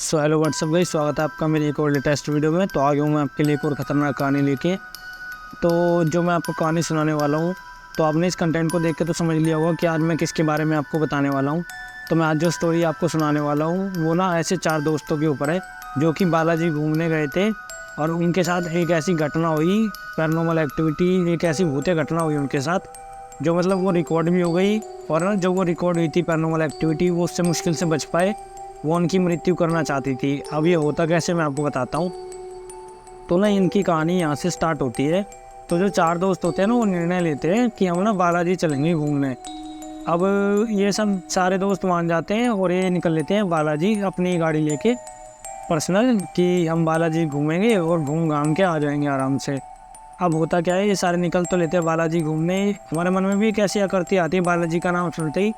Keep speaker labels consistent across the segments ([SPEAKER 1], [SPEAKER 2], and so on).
[SPEAKER 1] So hello what's up guys, स्वागत है आपका मेरी एक और लेटेस्ट वीडियो में। तो आ गया हूँ मैं आपके लिए एक और ख़तरनाक कहानी लेके। तो जो मैं आपको कहानी सुनाने वाला हूँ, तो आपने इस कंटेंट को देख के तो समझ लिया होगा कि आज मैं किसके बारे में आपको बताने वाला हूँ। तो मैं आज जो स्टोरी आपको सुनाने वाला हूँ वो ना ऐसे 4 दोस्तों के ऊपर है जो कि बालाजी घूमने गए थे और उनके साथ एक ऐसी घटना हुई, पैरानॉर्मल एक्टिविटी, एक ऐसी भूतिया घटना हुई उनके साथ जो मतलब वो रिकॉर्ड भी हो गई। और ना जो वो रिकॉर्ड हुई थी पैरानॉर्मल एक्टिविटी, वो उससे मुश्किल से बच पाए, वो उनकी मृत्यु करना चाहती थी। अब ये होता कैसे मैं आपको बताता हूँ। तो ना इनकी कहानी यहाँ से स्टार्ट होती है। तो जो 4 दोस्त होते हैं ना, वो निर्णय लेते हैं कि हम ना बालाजी चलेंगे घूमने। अब ये सब सारे दोस्त मान जाते हैं और ये निकल लेते हैं बालाजी अपनी गाड़ी लेके पर्सनल, कि हम बालाजी घूमेंगे और घूम घाम के आ जाएंगे आराम से। अब होता क्या है, ये सारे निकल तो लेते हैं बालाजी घूमने। हमारे मन में भी कैसी आकृति आती है बालाजी का नाम सुनते ही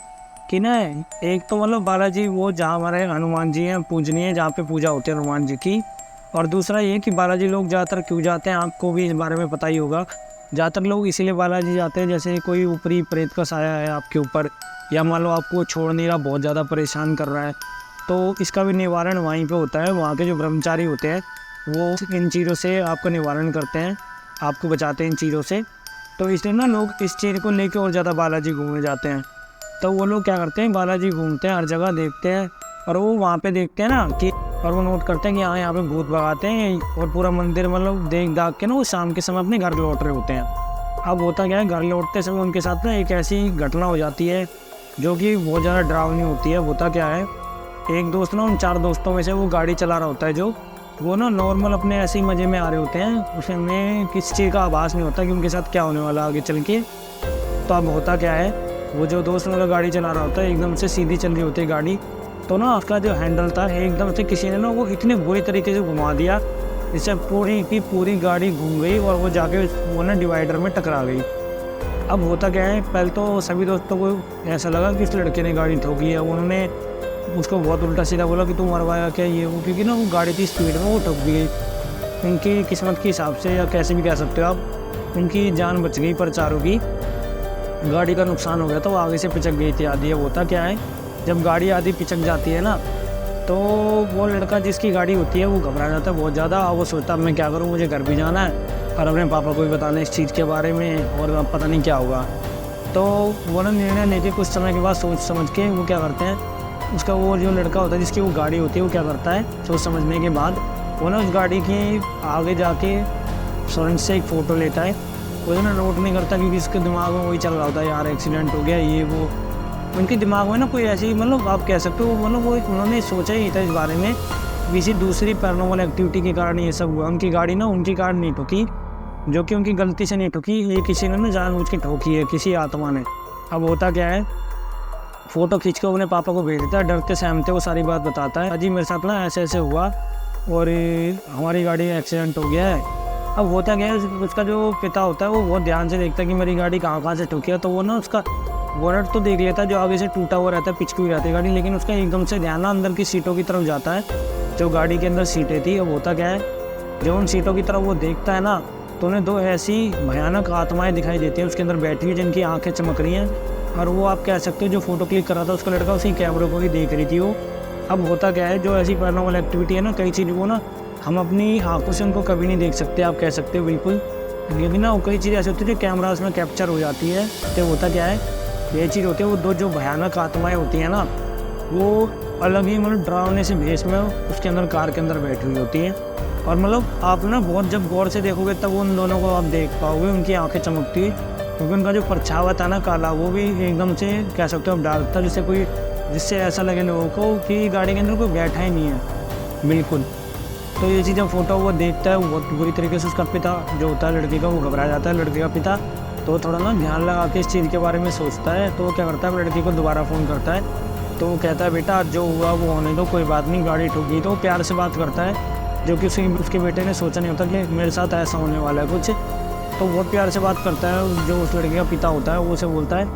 [SPEAKER 1] कि ना, एक तो मतलब बालाजी वो जहाँ हमारे हनुमान जी हैं पूजनीय, जहाँ पे पूजा होती है हनुमान जी की। और दूसरा ये कि बालाजी लोग ज़्यादातर क्यों जाते हैं, आपको भी इस बारे में पता ही होगा। ज़्यादातर लोग इसीलिए बालाजी जाते हैं, जैसे कोई ऊपरी प्रेत का साया है आपके ऊपर, या मान लो आपको छोड़ नहीं रहा, बहुत ज़्यादा परेशान कर रहा है, तो इसका भी निवारण वहीं पर होता है। वहाँ के जो ब्रह्मचारी होते हैं वो इन चीज़ों से आपका निवारण करते हैं, आपको बचाते हैं इन चीज़ों से। तो इसलिए ना लोग इस चीज़ को लेकर और ज़्यादा बालाजी घूमने जाते हैं। तो वो लोग क्या करते हैं, बालाजी घूमते हैं, हर जगह देखते हैं, और वो वहाँ पे देखते हैं ना कि, और वो नोट करते हैं कि हाँ यहाँ पे भूत भगाते हैं, और पूरा मंदिर मतलब देख दाख के ना वो शाम के समय अपने घर लौट रहे होते हैं। अब होता क्या है, घर लौटते समय उनके साथ ना एक ऐसी घटना हो जाती है जो कि बहुत ज़्यादा डरावनी होती है। होता क्या है, एक दोस्त ना उन 4 दोस्तों में से वो गाड़ी चला रहा होता है, जो वो ना नॉर्मल अपने ऐसे ही मज़े में आ रहे होते हैं, उसमें किसी चीज़ का आभास नहीं होता कि उनके साथ क्या होने वाला आगे चल के। तो अब होता क्या है, वो जो दोस्त मेरा गाड़ी चला रहा होता है, एकदम से सीधी चल रही होती है गाड़ी, तो ना उसका जो हैंडल था एकदम से किसी ने ना वो इतने बुरी तरीके से घुमा दिया, जिससे पूरी की पूरी गाड़ी घूम गई और वो जाके वो ना डिवाइडर में टकरा गई। अब होता क्या है, पहले तो सभी दोस्तों को ऐसा लगा कि इस लड़के ने गाड़ी ठोकी है। उन्होंने उसको बहुत उल्टा सीधा बोला कि तू मरवाया क्या ये वो, क्योंकि ना वो गाड़ी थी स्पीड में, वो ठोक भी गई। उनकी किस्मत के हिसाब से, या कैसे भी कह सकते हो आप, उनकी जान बच गई, पर चारों की गाड़ी का नुकसान हो गया। तो वो आगे से पिचक गई थी आधी। अब होता क्या है, जब गाड़ी आधी पिचक जाती है ना, तो वो लड़का जिसकी गाड़ी होती है वो घबरा जाता है बहुत ज़्यादा। वो सोचता है मैं क्या करूँ, मुझे घर भी जाना है और अपने पापा को भी बताना इस चीज़ के बारे में, और अब पता नहीं क्या होगा। तो वो ना निर्णय लेके कुछ समय के बाद सोच समझ के वो क्या करते हैं, उसका वो जो लड़का होता है जिसकी वो गाड़ी होती है, वो क्या करता है, सोच समझने के बाद वो ना उस गाड़ी की आगे जाके फ्रंट से एक फ़ोटो लेता है। वो ना नोट नहीं करता, क्योंकि इसके दिमाग में वही चल रहा होता है, यार एक्सीडेंट हो गया ये वो। उनके दिमाग में ना कोई ऐसी, मतलब आप कह सकते हो, मतलब वो उन्होंने सोचा ही था इस बारे में, किसी दूसरी पैरानॉर्मल एक्टिविटी के कारण ये सब हुआ। उनकी गाड़ी ना उनकी कार नहीं ठुकी, जो कि उनकी गलती से नहीं ठुकी, ये किसी ने ना जानबूझ के ठोकी है, किसी आत्मा ने। अब होता क्या है, फ़ोटो खींच के अपने पापा को भेज देता है, डरते सहमते वो सारी बात बताता है, अजी मेरे साथ ना ऐसे ऐसे हुआ और हमारी गाड़ी एक्सीडेंट हो गया है। अब होता क्या है, उसका जो पिता होता है वो बहुत ध्यान से देखता है कि मेरी गाड़ी कहाँ से ठुकी है। तो वो ना उसका बोनट तो देख लेता है, जो आगे से टूटा हुआ रहता है, पिचकी हुई रहती है गाड़ी, लेकिन उसका एकदम से ध्यान ना अंदर की सीटों की तरफ जाता है, जो गाड़ी के अंदर सीटें थी। अब होता क्या है, जब उन सीटों की तरफ वो देखता है ना, तो उन्हें 2 ऐसी भयानक आत्माएँ दिखाई देती हैं उसके अंदर बैठी हुई, जिनकी आँखें चमक रही हैं। और वो आप कह सकते हो जो फ़ोटो क्लिक कर रहा था उसका लड़का, उसी कैमरे को ही देख रही थी वो। अब होता क्या है, जो ऐसी पैरानॉर्मल एक्टिविटी है ना, कई चीज़ वो ना हम अपनी आंखों से उनको कभी नहीं देख सकते, आप कह सकते हो बिल्कुल, लेकिन ना कई चीज़ें ऐसी होती है जो कैमरास में कैप्चर हो जाती है। तो होता क्या है, ये चीज़ होती है, वो 2 जो भयानक आत्माएं होती हैं ना, वो अलग ही मतलब डरावने से भेष में उसके अंदर कार के अंदर बैठी हुई होती है। और मतलब आप ना बहुत जब गौर से देखोगे तब उन दोनों को आप देख पाओगे, उनकी आँखें चमकती है, क्योंकि उनका जो परछावा था ना काला, वो भी एकदम से कह सकते हो आप डार्क था, जिससे ऐसा लगे लोगों को कि गाड़ी के अंदर कोई बैठा ही नहीं है बिल्कुल। तो ये चीज़ जब फ़ोटो वो देखता है, वो बहुत बुरी तरीके से उसका पिता जो होता है लड़की का, वो घबरा जाता है, लड़के का पिता। तो थोड़ा ना ध्यान लगा के इस चीज़ के बारे में सोचता है। तो वो क्या करता है, लड़की को दोबारा फ़ोन करता है। तो वो कहता है बेटा जो हुआ वो होने दो, कोई बात नहीं, गाड़ी ठुक गई। तो वो प्यार से बात करता है, जो कि उसके बेटे ने सोचा नहीं होता कि मेरे साथ ऐसा होने वाला है कुछ। तो बहुत प्यार से बात करता है, जो उस लड़के का पिता होता है वो उसे बोलता है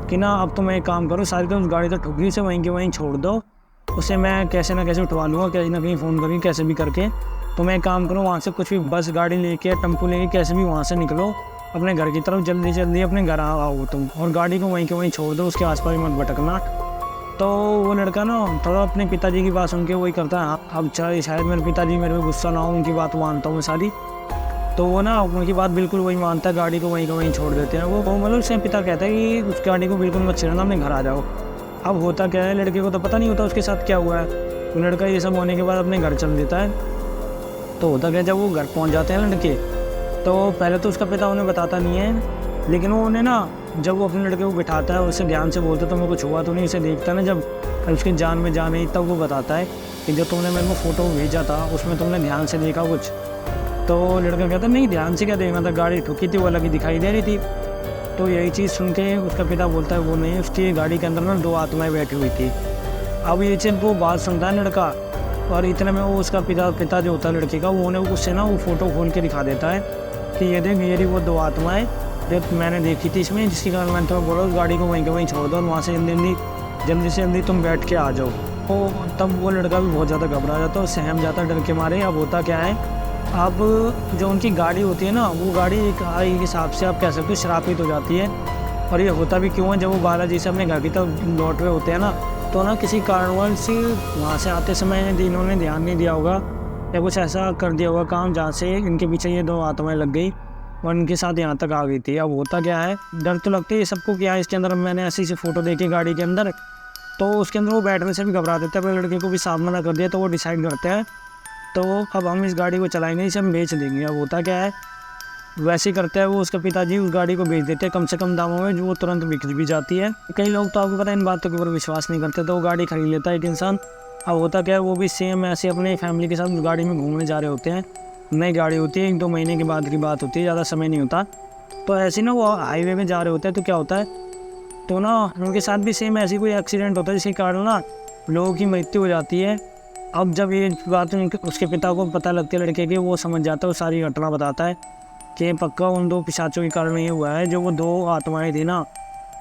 [SPEAKER 1] कि ना अब तो मैं एक काम करूँ, सारी तो उस गाड़ी तो ठुक गई, से वहीं के वहीं छोड़ दो, उसे मैं कैसे ना कैसे उठवा लूँगा, कहीं ना कहीं फ़ोन करके कैसे भी करके। तो मैं एक काम करूँ, वहाँ से कुछ भी बस गाड़ी लेके, टेम्पो लेके, कैसे भी वहाँ से निकलो अपने घर की तरफ, जल्दी जल्दी अपने घर आओ तुम, और गाड़ी को वहीं के वहीं छोड़ दो, उसके आसपास मत भटकना। तो वो लड़का ना थोड़ा अपने पिताजी की बात सुन के वही करता है, हाँ अब शायद मेरे पिताजी मेरे पे गुस्सा ना हो, उनकी बात मानता हूँ मैं सारी। तो वो ना उनकी बात बिल्कुल वही मानता है, गाड़ी को वहीं का वहीं छोड़ देते हैं। वो मतलब उसके पिता कहता है कि उस गाड़ी को बिल्कुल मत छेड़ना, अपने घर आ जाओ। अब होता क्या है, लड़के को तो पता नहीं होता उसके साथ क्या हुआ है। तो लड़का ये सब होने के बाद अपने घर चल देता है। तो होता क्या, जब वो घर पहुँच जाते हैं लड़के, तो पहले तो उसका पिता उन्हें बताता नहीं है, लेकिन वो उन्हें ना जब वो अपने लड़के को बिठाता है, उससे ध्यान से बोलता है तो मेरे कुछ हुआ तो नहीं, उसे देखता है ना जब उसकी जान में जान नहीं, तब वो बताता है कि जो तुमने मेरे को फ़ोटो भेजा था उसमें तुमने ध्यान से देखा कुछ। तो लड़का कहता नहीं, ध्यान से क्या देखना था, गाड़ी ठुकी थी, वो अलग ही दिखाई दे रही थी। तो यही चीज़ सुन के उसका पिता बोलता है वो नहीं, उसकी गाड़ी के अंदर ना 2 आत्माएँ बैठी हुई थी। अब ये चीज़ वो बात सुनता है लड़का, और इतने में वो उसका पिता जो होता है लड़के का, वो उन्हें उससे ना वो फ़ोटो खोल के दिखा देता है कि ये देख, ये वो 2 आत्माएँ जो मैंने देखी थी इसमें, जिसके कारण मैंने तुम्हें बोला उस गाड़ी को वहीं के वहीं छोड़ दो और वहाँ से जल्दी से जल्दी तुम बैठ के आ जाओ। तो तब वो लड़का भी बहुत ज़्यादा घबरा जाता है और सहम जाता है डर के मारे। अब होता क्या है, अब जो उनकी गाड़ी होती है ना, वो गाड़ी एक हिसाब से आप कह सकते हो श्रापित हो जाती है। और ये होता भी क्यों है, जब वो बालाजी से अपने घर की तरफ लौट रहे होते हैं ना, तो ना किसी कारणवश से वहाँ से आते समय इन्होंने ध्यान नहीं दिया होगा या कुछ ऐसा कर दिया होगा काम, जहाँ से इनके पीछे ये 2 आत्माएं लग गई और इनके साथ यहाँ तक आ गई थी। अब होता क्या है, डर तो लगता है ये सबको, क्या है इसके अंदर मैंने ऐसी फ़ोटो देखी गाड़ी के अंदर, तो उसके अंदर वो बैठने से भी घबरा देते हैं। अपने लड़के को भी साफ मना कर दिया, तो वो डिसाइड करते हैं तो अब हम इस गाड़ी को चलाएंगे, इसे हम बेच देंगे। अब होता क्या है, वैसे ही करता है वो, उसका पिताजी उस गाड़ी को बेच देते हैं कम से कम दामों में, जो वो तुरंत बिक भी जाती है। कई लोग तो आपको पता है इन बातों के ऊपर विश्वास नहीं करते, तो वो गाड़ी खरीद लेता है एक इंसान। अब होता क्या है, वो भी सेम ऐसे अपने फैमिली के साथ उस गाड़ी में घूमने जा रहे होते हैं। नई गाड़ी होती है, 1-2 महीने के बाद की बात होती है, ज़्यादा समय नहीं होता। तो ऐसे ना वो हाईवे में जा रहे होते हैं, तो क्या होता है, तो ना उनके साथ भी सेम ऐसी कोई एक्सीडेंट होता है जिसके कारण ना लोगों की मृत्यु हो जाती है। अब जब ये बात उसके पिता को पता लगती है लड़के की, वो समझ जाता है, वो सारी घटना बताता है कि पक्का उन 2 पिशाचों के कारण ये हुआ है, जो वो 2 आत्माएं थी ना,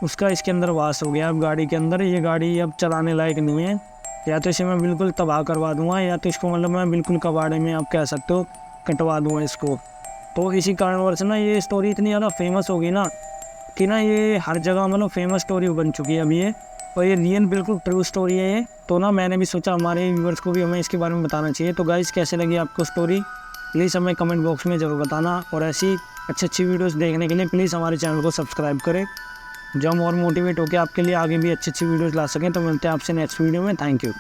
[SPEAKER 1] उसका इसके अंदर वास हो गया अब गाड़ी के अंदर। ये गाड़ी अब चलाने लायक नहीं है, या तो इसे मैं बिल्कुल तबाह करवा दूंगा, या तो इसको मतलब मैं बिल्कुल कबाड़े में आप कह सकते हो कटवा दूंगा इसको। तो इसी कारणवश ना ये स्टोरी इतनी ज़्यादा फेमस होगी ना कि ना ये हर जगह मतलब फेमस स्टोरी बन चुकी है अभी ये, और ये रियल बिल्कुल ट्रू स्टोरी है ये। तो ना मैंने भी सोचा हमारे व्यूअर्स को भी हमें इसके बारे में बताना चाहिए। तो गाइस, कैसे लगी आपको स्टोरी, प्लीज़ हमें कमेंट बॉक्स में ज़रूर बताना, और ऐसी अच्छी वीडियोस देखने के लिए प्लीज़ हमारे चैनल को सब्सक्राइब करें, जो हम और मोटिवेट होकर आपके लिए आगे भी अच्छी वीडियोस ला सकें। तो मिलते हैं आपसे नेक्स्ट वीडियो में। Thank you.